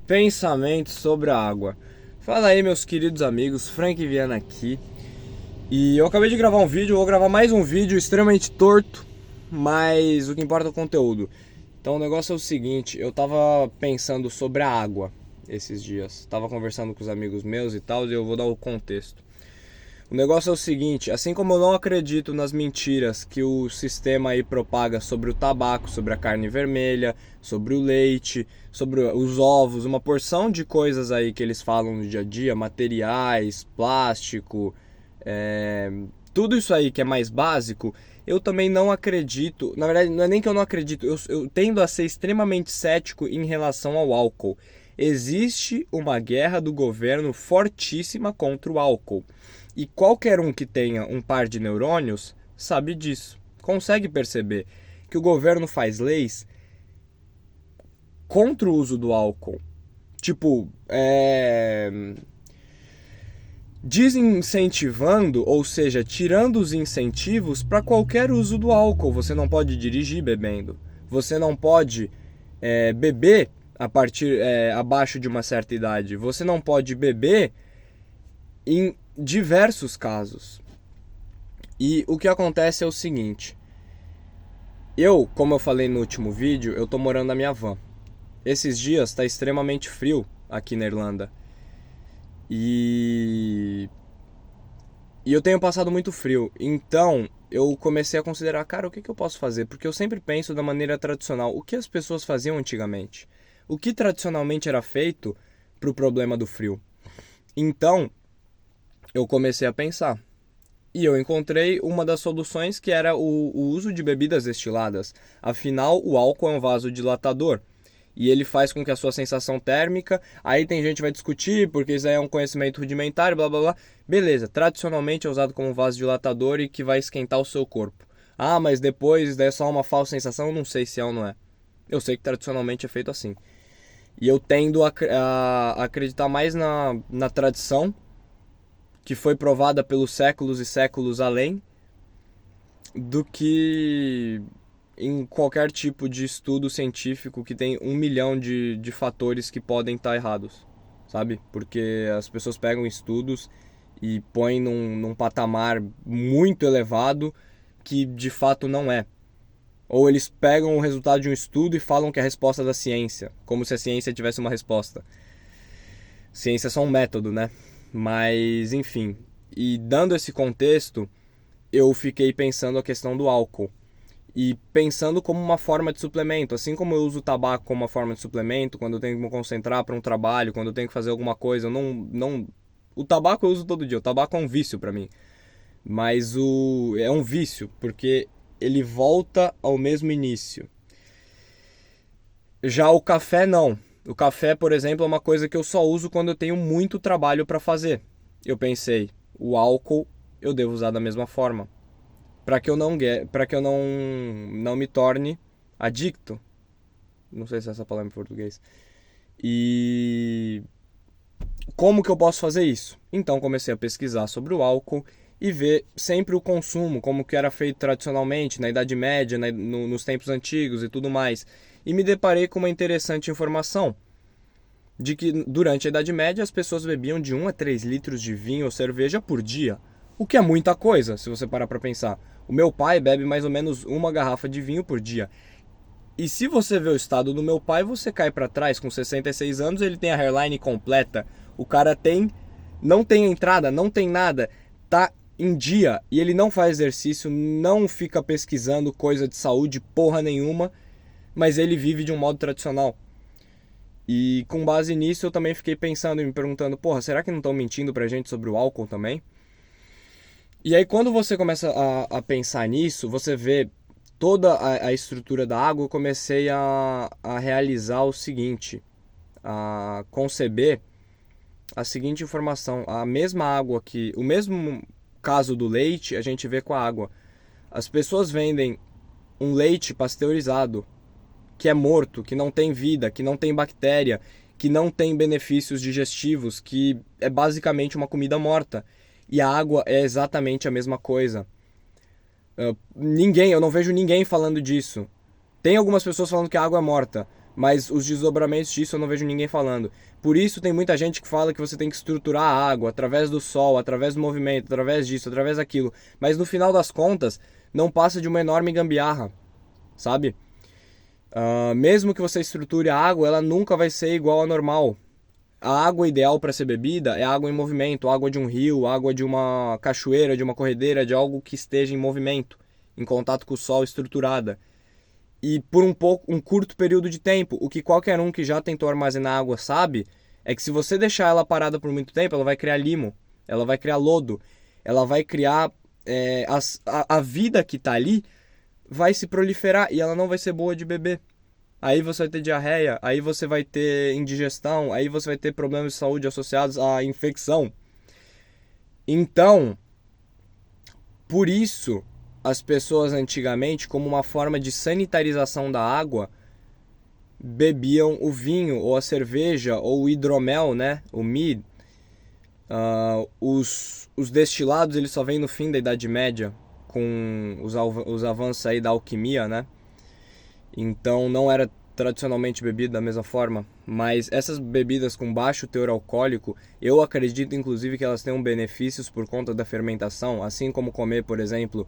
Pensamentos sobre a água. Fala aí, meus queridos amigos, Frank Viana aqui. E eu acabei de gravar um vídeo, vou gravar mais um vídeo extremamente torto, mas o que importa é o conteúdo. Então o negócio é o seguinte, eu tava pensando sobre a água esses dias. Tava conversando com os amigos meus e tal, e eu vou dar o contexto. O negócio é o seguinte, assim como eu não acredito nas mentiras que o sistema aí propaga sobre o tabaco, sobre a carne vermelha, sobre o leite, sobre os ovos, uma porção de coisas aí que eles falam no dia a dia, materiais, plástico, tudo isso aí que é mais básico, eu também não acredito. Na verdade, não é nem que eu não acredito, eu tendo a ser extremamente cético em relação ao álcool. Existe uma guerra do governo fortíssima contra o álcool. E qualquer um que tenha um par de neurônios sabe disso. Consegue perceber que o governo faz leis contra o uso do álcool. Tipo, desincentivando, ou seja, tirando os incentivos para qualquer uso do álcool. Você não pode dirigir bebendo. Você não pode beber a partir abaixo de uma certa idade. Você não pode beber em diversos casos. E o que acontece é o seguinte. Como eu falei no último vídeo, eu tô morando na minha van. Esses dias tá extremamente frio aqui na Irlanda. E eu tenho passado muito frio. Então eu comecei a considerar, cara, o que eu posso fazer? Porque eu sempre penso da maneira tradicional. O que as pessoas faziam antigamente? O que tradicionalmente era feito pro problema do frio? Então eu comecei a pensar. E eu encontrei uma das soluções que era o uso de bebidas destiladas. Afinal, o álcool é um vasodilatador. E ele faz com que a sua sensação térmica... Aí tem gente que vai discutir, porque isso aí é um conhecimento rudimentar, blá blá blá. Beleza, tradicionalmente é usado como vasodilatador e que vai esquentar o seu corpo. Ah, mas depois é só uma falsa sensação, eu não sei se é ou não é. Eu sei que tradicionalmente é feito assim. E eu tendo a acreditar mais na tradição, que foi provada pelos séculos e séculos além, do que em qualquer tipo de estudo científico que tem 1 milhão de fatores que podem estar errados, sabe? Porque as pessoas pegam estudos e põem num patamar muito elevado que de fato não é. Ou eles pegam o resultado de um estudo e falam que é a resposta da ciência, como se a ciência tivesse uma resposta. Ciência é só um método, né? Mas, enfim. E dando esse contexto, eu fiquei pensando a questão do álcool. E pensando como uma forma de suplemento. Assim como eu uso o tabaco como uma forma de suplemento, quando eu tenho que me concentrar para um trabalho, quando eu tenho que fazer alguma coisa, eu não... O tabaco eu uso todo dia. O tabaco é um vício para mim. Mas é um vício, porque ele volta ao mesmo início. Já o café, não. O café, por exemplo, é uma coisa que eu só uso quando eu tenho muito trabalho para fazer. Eu pensei, o álcool eu devo usar da mesma forma, para que eu não me torne adicto. Não sei se é essa palavra em português. E como que eu posso fazer isso? Então comecei a pesquisar sobre o álcool e ver sempre o consumo, como que era feito tradicionalmente, na Idade Média, nos tempos antigos e tudo mais. E me deparei com uma interessante informação de que durante a Idade Média as pessoas bebiam de 1 a 3 litros de vinho ou cerveja por dia. O que é muita coisa, se você parar para pensar. O meu pai bebe mais ou menos uma garrafa de vinho por dia. E se você vê o estado do meu pai, você cai para trás. Com 66 anos, ele tem a hairline completa. O cara não tem entrada, não tem nada. Tá em dia e ele não faz exercício, não fica pesquisando coisa de saúde porra nenhuma, mas ele vive de um modo tradicional. E com base nisso eu também fiquei pensando e me perguntando, porra, será que não estão mentindo pra gente sobre o álcool também? E aí quando você começa a pensar nisso, você vê toda a estrutura da água, eu comecei a realizar o seguinte, a conceber a seguinte informação. A mesma água que... O mesmo caso do leite, a gente vê com a água. As pessoas vendem um leite pasteurizado, que é morto, que não tem vida, que não tem bactéria, que não tem benefícios digestivos, que é basicamente uma comida morta. E a água é exatamente a mesma coisa. Eu não vejo ninguém falando disso. Tem algumas pessoas falando que a água é morta, Mas os desdobramentos disso eu não vejo ninguém falando. Por isso tem muita gente que fala que você tem que estruturar a água através do sol, através do movimento, através disso, através daquilo. Mas no final das contas, não passa de uma enorme gambiarra, sabe? Mesmo que você estruture a água, ela nunca vai ser igual à normal. A água ideal para ser bebida é água em movimento, água de um rio, água de uma cachoeira, de uma corredeira, de algo que esteja em movimento, em contato com o sol, estruturada. E por um curto período de tempo. O que qualquer um que já tentou armazenar água sabe é que se você deixar ela parada por muito tempo, ela vai criar limo, ela vai criar lodo, ela vai criar a vida que está ali vai se proliferar e ela não vai ser boa de beber. Aí você vai ter diarreia, aí você vai ter indigestão, aí você vai ter problemas de saúde associados à infecção. Então, por isso, as pessoas antigamente, como uma forma de sanitarização da água, bebiam o vinho, ou a cerveja, ou o hidromel, né? O mead. Os destilados eles só vêm no fim da Idade Média, com os avanços aí da alquimia, né? Então não era tradicionalmente bebido da mesma forma, mas essas bebidas com baixo teor alcoólico, eu acredito inclusive que elas tenham benefícios por conta da fermentação, assim como comer, por exemplo,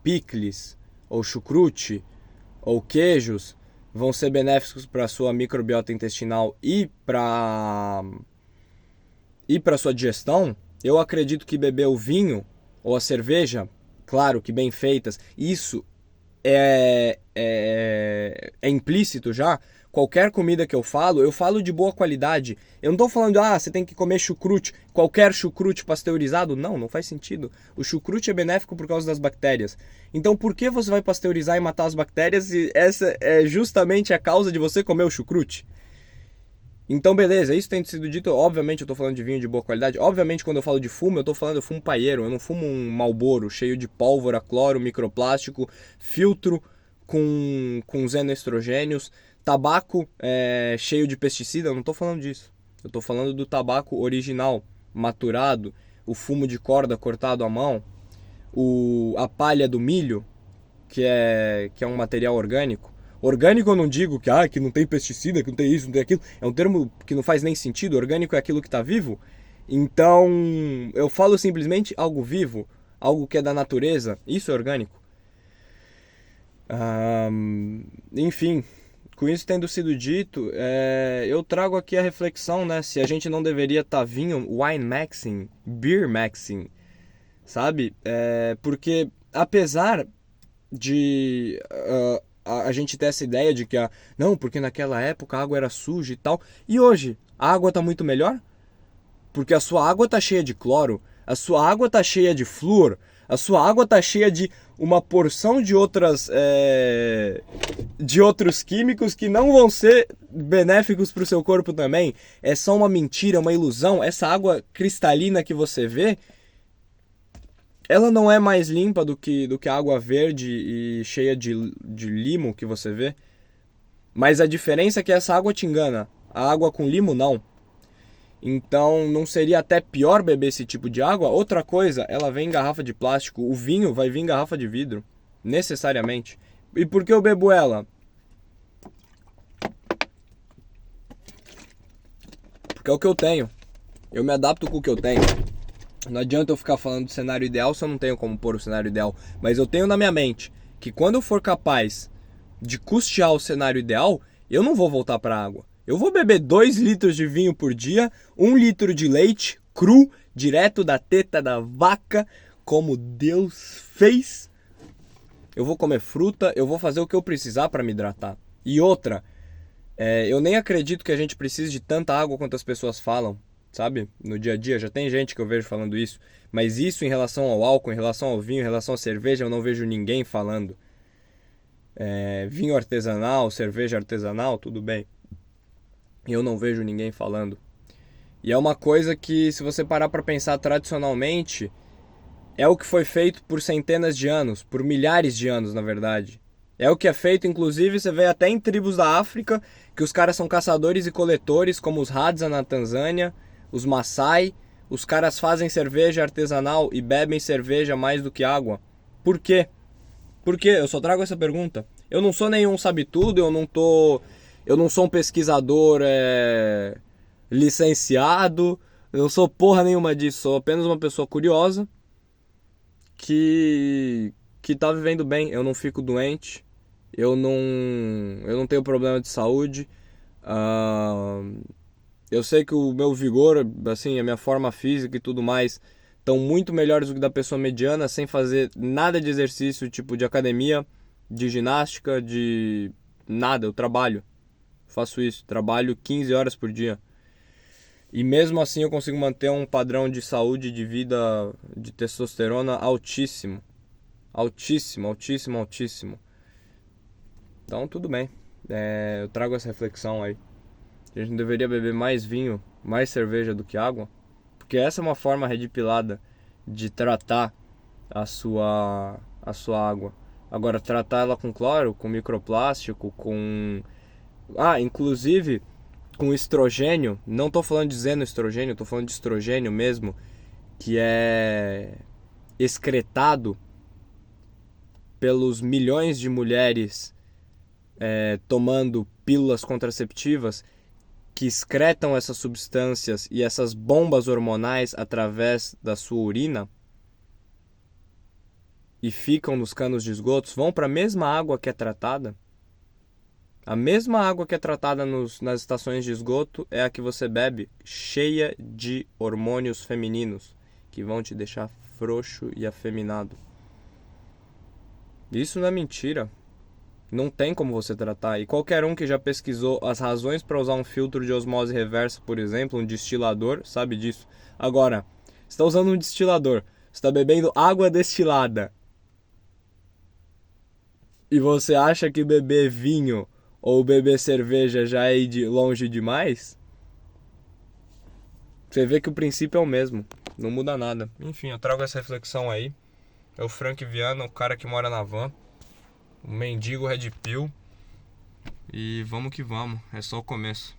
picles, ou chucrute, ou queijos, vão ser benéficos para a sua microbiota intestinal e para sua digestão. Eu acredito que beber o vinho ou a cerveja, claro que bem feitas, isso é implícito já. Qualquer comida que eu falo de boa qualidade. Eu não estou falando, você tem que comer chucrute, qualquer chucrute pasteurizado. Não, não faz sentido. O chucrute é benéfico por causa das bactérias. Então por que você vai pasteurizar e matar as bactérias se essa é justamente a causa de você comer o chucrute? Então beleza, isso tem sido dito, obviamente eu estou falando de vinho de boa qualidade, obviamente quando eu falo de fumo, eu fumo paieiro, eu não fumo um Marlboro cheio de pólvora, cloro, microplástico, filtro com xenoestrogênios, tabaco cheio de pesticida, eu não estou falando disso. Eu estou falando do tabaco original, maturado, o fumo de corda cortado à mão, a palha do milho, que é um material orgânico. Orgânico eu não digo que não tem pesticida, que não tem isso, não tem aquilo. É um termo que não faz nem sentido. Orgânico é aquilo que está vivo. Então, eu falo simplesmente algo vivo, algo que é da natureza. Isso é orgânico. Enfim, com isso tendo sido dito, eu trago aqui a reflexão, né? Se a gente não deveria estar wine maxing, beer maxing, sabe? Porque apesar de a gente ter essa ideia de que não, porque naquela época a água era suja e tal, e hoje a água está muito melhor? Porque a sua água está cheia de cloro, a sua água está cheia de flúor, a sua água está cheia de uma porção de outros químicos que não vão ser benéficos para o seu corpo também. É só uma mentira, uma ilusão. Essa água cristalina que você vê, ela não é mais limpa do que a água verde e cheia de limo que você vê. Mas a diferença é que essa água te engana. A água com limo, não. Então, não seria até pior beber esse tipo de água? Outra coisa, ela vem em garrafa de plástico. O vinho vai vir em garrafa de vidro. Necessariamente. E por que eu bebo ela? Porque é o que eu tenho. Eu me adapto com o que eu tenho. Não adianta eu ficar falando do cenário ideal se eu não tenho como pôr o cenário ideal. Mas eu tenho na minha mente que quando eu for capaz de custear o cenário ideal, eu não vou voltar para a água. Eu vou beber 2 litros de vinho por dia, 1 litro de leite cru, direto da teta da vaca, como Deus fez. Eu vou comer fruta, eu vou fazer o que eu precisar para me hidratar. E outra, eu nem acredito que a gente precise de tanta água quanto as pessoas falam. Sabe? No dia a dia, já tem gente que eu vejo falando isso. Mas isso em relação ao álcool, em relação ao vinho, em relação à cerveja, eu não vejo ninguém falando. Vinho artesanal, cerveja artesanal, tudo bem. Eu não vejo ninguém falando. E é uma coisa que, se você parar para pensar tradicionalmente, é o que foi feito por centenas de anos, por milhares de anos, na verdade. É o que é feito, inclusive, você vê até em tribos da África, que os caras são caçadores e coletores, como os Hadza na Tanzânia, os Maasai. Os caras fazem cerveja artesanal e bebem cerveja mais do que água. Por quê? Por quê? Eu só trago essa pergunta. Eu não sou nenhum sabe-tudo, eu não sou um pesquisador licenciado, eu não sou porra nenhuma disso, sou apenas uma pessoa curiosa que, que tá vivendo bem. Eu não fico doente, eu não tenho problema de saúde. Ah, eu sei que o meu vigor, assim, a minha forma física e tudo mais estão muito melhores do que da pessoa mediana, sem fazer nada de exercício, tipo de academia, de ginástica, de nada. Eu trabalho, faço isso, trabalho 15 horas por dia. E mesmo assim eu consigo manter um padrão de saúde, de vida, de testosterona altíssimo. Altíssimo, altíssimo, altíssimo. Então tudo bem. Eu trago essa reflexão aí. A gente não deveria beber mais vinho, mais cerveja do que água? Porque essa é uma forma redipilada de tratar a sua água. Agora, tratar ela com cloro, com microplástico, com... Ah, inclusive com estrogênio, não tô falando de xenoestrogênio, tô falando de estrogênio mesmo, que é excretado pelos milhões de mulheres tomando pílulas contraceptivas que excretam essas substâncias e essas bombas hormonais através da sua urina e ficam nos canos de esgotos, vão para a mesma água que é tratada. A mesma água que é tratada nas estações de esgoto é a que você bebe, cheia de hormônios femininos, que vão te deixar frouxo e afeminado. Isso não é mentira. Não tem como você tratar. E qualquer um que já pesquisou as razões para usar um filtro de osmose reversa, por exemplo, um destilador, sabe disso. Agora, você está usando um destilador, você está bebendo água destilada, e você acha que beber vinho ou beber cerveja já é ir longe demais? Você vê que o princípio é o mesmo, não muda nada. Enfim, eu trago essa reflexão aí. É o Frank Viana, o cara que mora na van, o mendigo Red Pill. E vamos que vamos, é só o começo.